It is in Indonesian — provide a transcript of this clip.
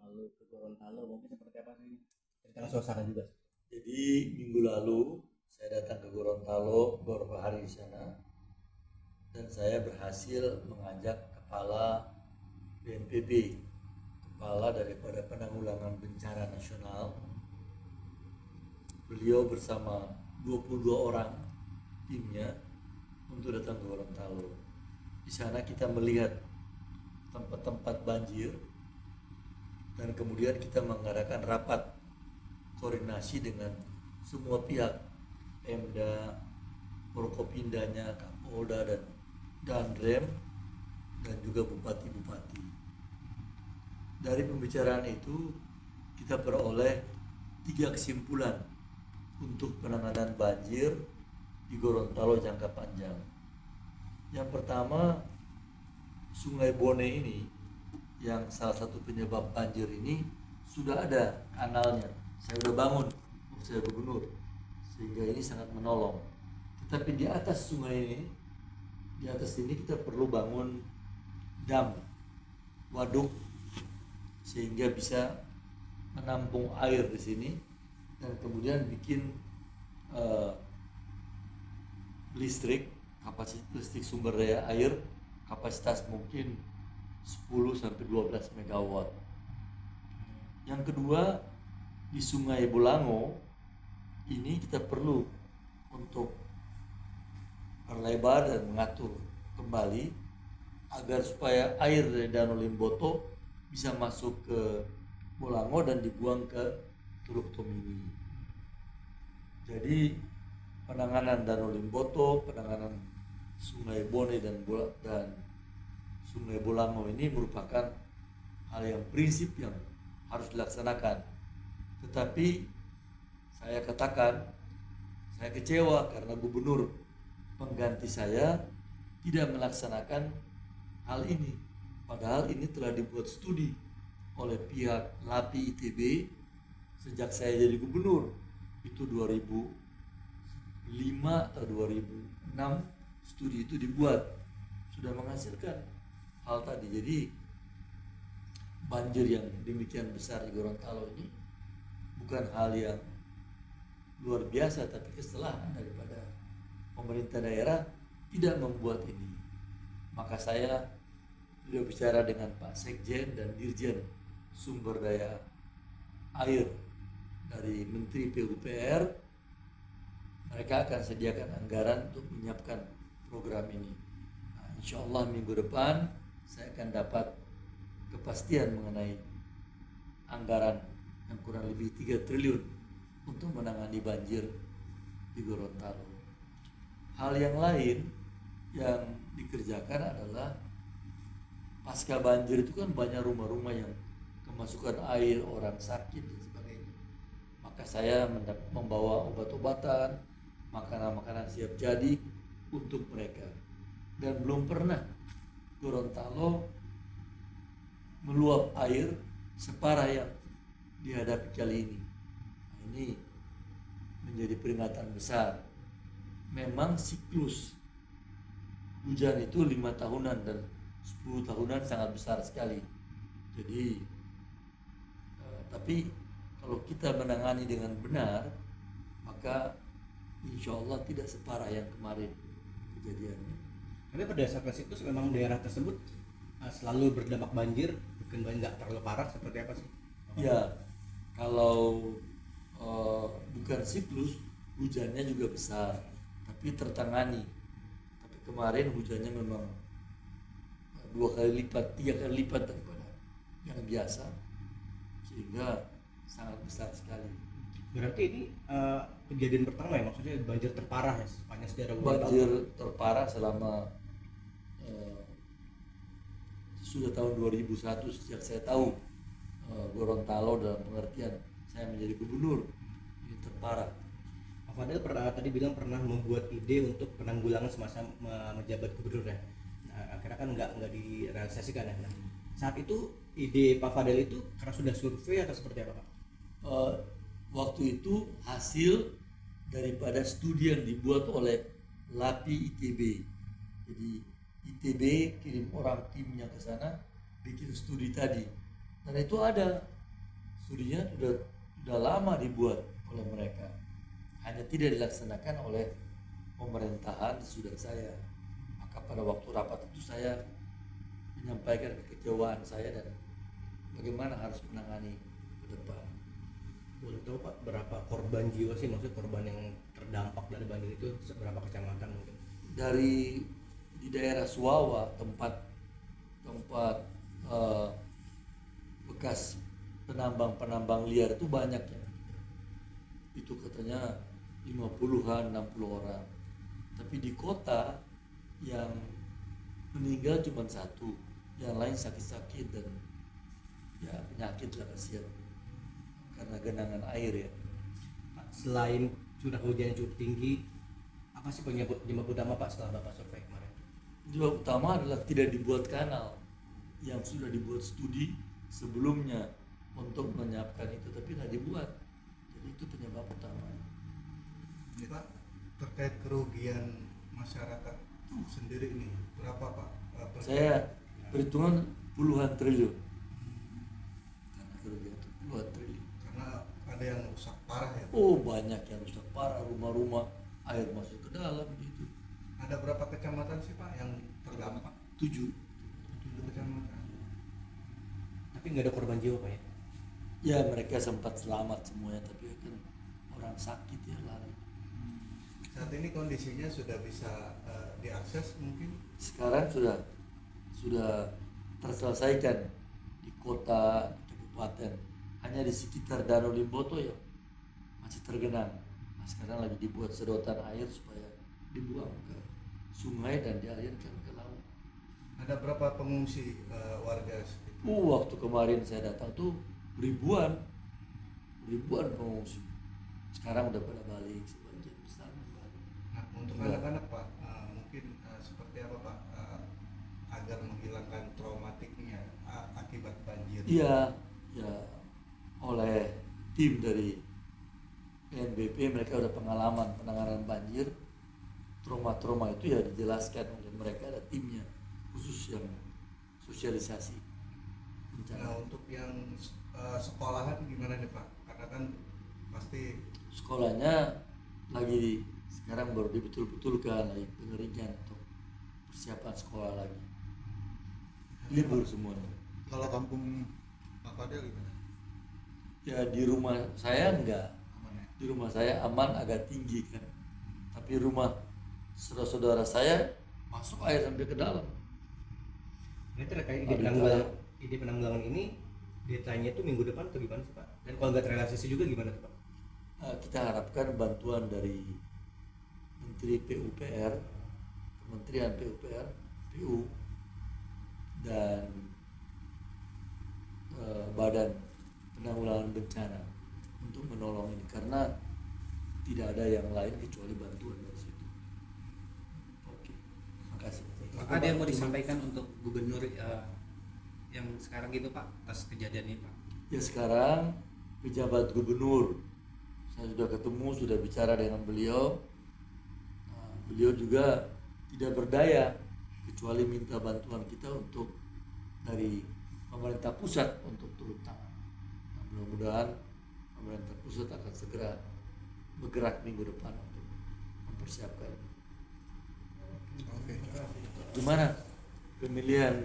lalu ke Gorontalo, mungkin seperti apa sih ceritakan suasana juga. Jadi minggu lalu saya datang ke Gorontalo beberapa hari di sana dan saya berhasil mengajak kepala BNPB, kepala daripada penanggulangan bencana nasional. Beliau bersama 22 orang timnya untuk datang ke Gorontalo. Di sana kita melihat tempat-tempat banjir dan kemudian kita mengadakan rapat koordinasi dengan semua pihak, Pemda, Forkopimdanya, Kapolda dan Danrem dan juga bupati-bupati. Dari pembicaraan itu kita peroleh 3 kesimpulan untuk penanganan banjir di Gorontalo jangka panjang. Yang pertama, Sungai Bone ini yang salah satu penyebab banjir ini sudah ada kanalnya. Saya sudah bangun waktu saya gubernur, sehingga ini sangat menolong. Tetapi di atas sungai ini, di atas ini kita perlu bangun dam, waduk, sehingga bisa menampung air di sini dan kemudian bikin listrik, kapasitas listrik sumber daya air kapasitas mungkin 10 sampai 12 megawatt. Yang kedua, di Sungai Bolango ini kita perlu untuk perlebar dan mengatur kembali agar supaya air dari Danau Limboto bisa masuk ke Bolango dan dibuang ke Teluk Tomini. Jadi penanganan Danau Limboto, penanganan Sungai Bone dan Sungai Bolango ini merupakan hal yang prinsip yang harus dilaksanakan. Tetapi saya katakan saya kecewa karena gubernur pengganti saya tidak melaksanakan hal ini. Padahal ini telah dibuat studi oleh pihak LAPI ITB sejak saya jadi gubernur. Itu 2005 atau 2006 studi itu dibuat, sudah menghasilkan hal tadi. Jadi banjir yang demikian besar di Gorontalo ini bukan hal yang luar biasa, tapi kesalahan daripada pemerintah daerah tidak membuat ini. Maka saya sudah bicara dengan Pak Sekjen dan Dirjen Sumber Daya Air dari Menteri PUPR. Mereka akan sediakan anggaran untuk menyiapkan program ini. Nah, insya Allah minggu depan saya akan dapat kepastian mengenai anggaran yang kurang lebih 3 triliun untuk menangani banjir di Gorontalo. Hal yang lain yang dikerjakan adalah pasca banjir itu kan banyak rumah-rumah yang kemasukan air, orang sakit dan sebagainya. Maka saya membawa obat-obatan, makanan-makanan siap jadi untuk mereka. Dan belum pernah Gorontalo meluap air separah yang dihadapi kali ini. Nah, ini menjadi peringatan besar. Memang siklus hujan itu 5 tahunan dan 10 tahunan sangat besar sekali. Jadi tapi kalau kita menangani dengan benar, maka insya Allah tidak separah yang kemarin kejadiannya. Tapi berdasarkan situs memang daerah tersebut selalu berdampak banjir, bukan nggak terlalu parah seperti apa sih? Ya, kalau bukan siklus, hujannya juga besar, tapi tertangani. Tapi kemarin hujannya memang 2 kali lipat, 3 kali lipat daripada yang biasa, sehingga sangat besar sekali. Berarti ini kejadian pertama ya, maksudnya banjir terparah ya sepanjang sejarah Gorontalo? Banjir terparah selama sudah tahun 2001 sejak saya tahu Gorontalo dalam pengertian saya menjadi gubernur ini terparah. Pak Fadel pernah tadi bilang pernah membuat ide untuk penanggulangan semasa menjabat gubernur ya. Nah, akhirnya kan nggak direalisasikan ya. Nah, saat itu ide Pak Fadel itu karena sudah survei atau seperti apa Pak? Waktu itu hasil daripada studi yang dibuat oleh LAPI ITB. Jadi ITB kirim orang timnya ke sana bikin studi tadi, dan itu ada studinya sudah lama dibuat oleh mereka, hanya tidak dilaksanakan oleh pemerintahan sudah saya. Maka pada waktu rapat itu saya menyampaikan kekecewaan saya dan bagaimana harus menangani ke depan. Boleh tahu Pak berapa korban jiwa sih, maksud korban yang terdampak dari banjir itu seberapa kecamatan mungkin? Dari di daerah Suwawa, tempat bekas penambang liar itu banyak ya. Itu katanya 50-an, 60 orang. Tapi di kota yang meninggal cuma satu, yang lain sakit-sakit dan ya penyakit lah, kasihan karena genangan air ya. Pak, selain curah hujan yang cukup tinggi, apa sih penyebab utama Pak setelah Bapak survei kemarin? Penyebab utama adalah tidak dibuat kanal yang sudah dibuat studi sebelumnya untuk menyiapkan itu, tapi nggak dibuat. Jadi itu penyebab utama. Ini Pak, terkait kerugian masyarakat sendiri ini berapa Pak? Saya perhitungan puluhan triliun. Karena kerugian itu puluhan triliun. Karena ada yang rusak parah ya. Oh, banyak yang rusak parah, rumah-rumah air masuk ke dalam gitu. Ada berapa kecamatan sih Pak yang terdampak? 7. 7 kecamatan. Tapi nggak ada korban jiwa Pak ya? Ya mereka sempat selamat semuanya, tapi kan orang sakit ya lari. Saat ini kondisinya sudah bisa diakses mungkin? Sekarang sudah terselesaikan di kota, di kabupaten. Hanya di sekitar Danau Limboto ya masih tergenang. Nah, sekarang lagi dibuat sedotan air supaya dibuang ke sungai dan dialirkan ke laut. Ada berapa pengungsi warga sekitar? Waktu kemarin saya datang tuh ribuan pengungsi. Sekarang udah pada balik, sebagian besar balik. Nah, untuk Enggak. anak-anak Pak, mungkin seperti apa Pak agar menghilangkan traumatiknya akibat banjir? Iya, ya oleh tim dari BNPB mereka udah pengalaman penanganan banjir. Trauma-trauma itu ya dijelaskan oleh mereka, ada timnya khusus yang sosialisasi. Nah, untuk yang sekolahan gimana nih Pak? Karena kan pasti Sekolahnya lagi sekarang baru dibetul-betulkan, lagi pengeringan untuk persiapan sekolah lagi. Libur semuanya. kalau kampung Pak Fadel gimana? Ya di rumah saya enggak. Aman ya? Di rumah saya aman, agak tinggi kan. Tapi rumah saudara-saudara saya masuk air sampai ke dalam. Ini terkait Aduh, ide penanggulangan ini deadline-nya itu minggu depan atau gimana sih Pak? Dan kalau nggak terrealisasi juga gimana tuh Pak? Kita harapkan bantuan dari Menteri PUPR, Kementerian PUPR, PU, dan Badan Penanggulangan Bencana untuk menolong ini karena tidak ada yang lain kecuali bantuan dari situ. Oke, makasih. Pak, ada yang mau disampaikan untuk gubernur yang sekarang gitu Pak atas kejadian ini Pak? Ya sekarang pejabat gubernur saya sudah ketemu, sudah bicara dengan beliau. Nah, beliau juga tidak berdaya kecuali minta bantuan kita untuk dari pemerintah pusat untuk turun tangan. Nah, mudah-mudahan pemerintah pusat akan segera bergerak minggu depan untuk mempersiapkan. Oke. Gimana pemilihan